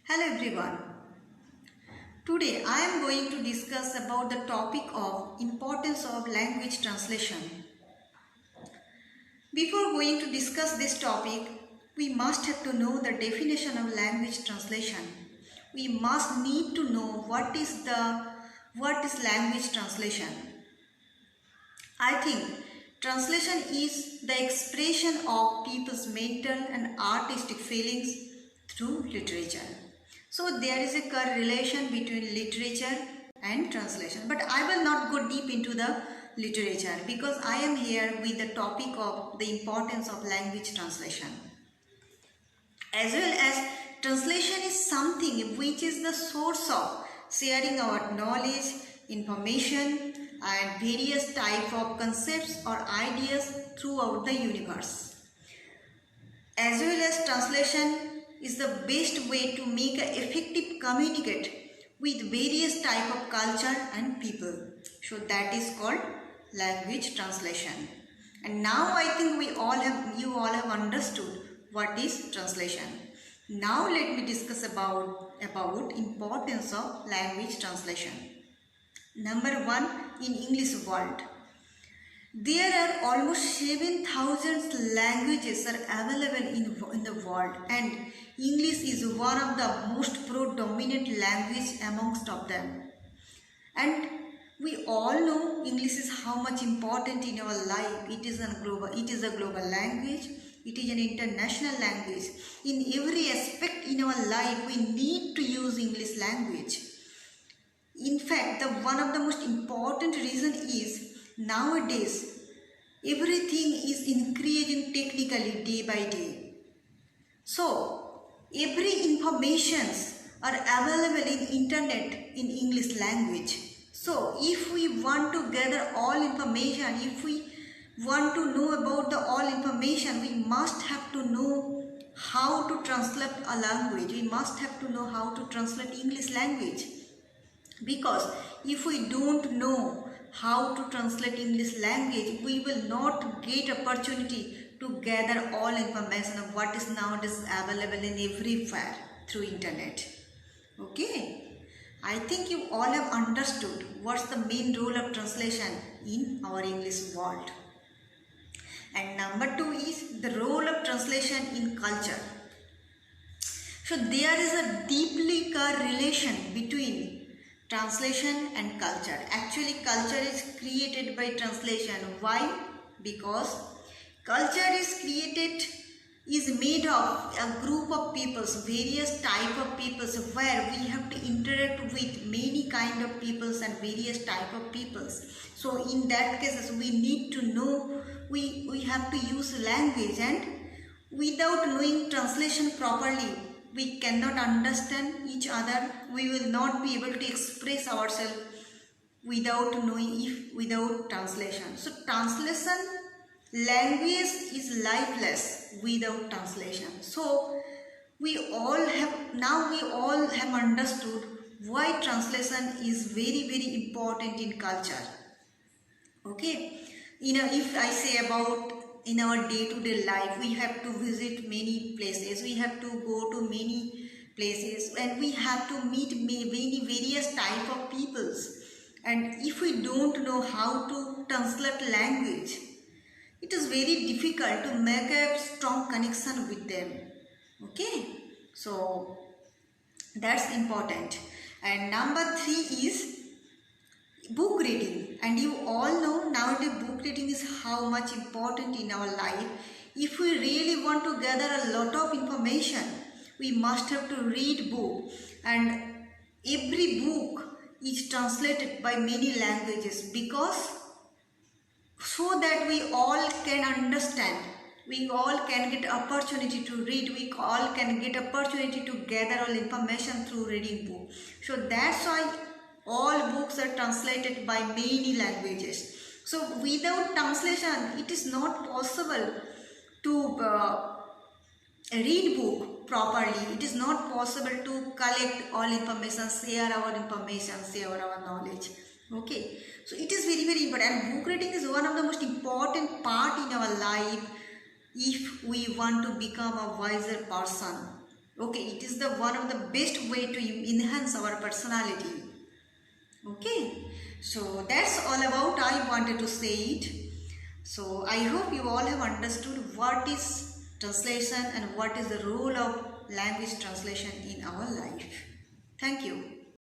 Hello everyone. Today I am going to discuss about the topic of importance of language translation. Before going to discuss this topic, we must have to know the definition of language translation. We must need to know what is language translation. I think translation is the expression of people's mental and artistic feelings through literature. So there is a correlation between literature and translation. But I will not go deep into the literature because I am here with the topic of the importance of language translation. As well as translation is something which is the source of sharing our knowledge, information and various type of concepts or ideas throughout the universe. As well as translation is the best way to make an effective communicate with various type of culture and people. So that is called language translation. And now I think you all have understood what is translation. Now let me discuss about importance of language translation. Number 1, in English world. There are almost 7,000 languages are available in the world, and English is one of the most predominant language amongst of them. And we all know English is how much important in our life. It is a global language. It is an international language. In every aspect in our life, we need to use English language. In fact, one of the most important reason is nowadays everything is increasing technically day by day. So every informations are available in internet in English language. So if we want to gather all information, if we want to know about all information, we must have to know how to translate a language. We must have to know how to translate English language. Because if we don't know how to translate English language, we will not get opportunity to gather all information of what is nowadays available in everywhere through internet. Okay, I think you all have understood what's the main role of translation in our English world. And number 2 is the role of translation in culture. So there is a deeply correlation between translation and culture. Actually, culture is created by translation. Why? Because culture is made of a group of peoples, various type of peoples, where we have to interact with many kind of peoples and various type of peoples. So in that cases, we need to know, we have to use language, and without knowing translation properly, we cannot understand each other. We will not be able to express ourselves without translation. So translation, language is lifeless without translation. So we all have understood why translation is very, very important in culture. Okay, if I say about in our day-to-day life, we have to visit many places, we have to go to many places, and we have to meet many various type of peoples. And if we don't know how to translate language, it is very difficult to make a strong connection with them. Okay, so that's important. And number 3 is book reading. And you all know nowadays book reading is how much important in our life. If we really want to gather a lot of information, we must have to read book, and every book is translated by many languages, because so that we all can understand, we all can get opportunity to read, we all can get opportunity to gather all information through reading book. So that's why all books are translated by many languages. So without translation, it is not possible to read book properly. It is not possible to collect all information, share our information, share our knowledge. Okay, so it is very, very important. And book reading is one of the most important part in our life if we want to become a wiser person. Okay, it is the one of the best way to enhance our personality. Okay, so that's all about I wanted to say it. So I hope you all have understood what is translation and what is the role of language translation in our life. Thank you.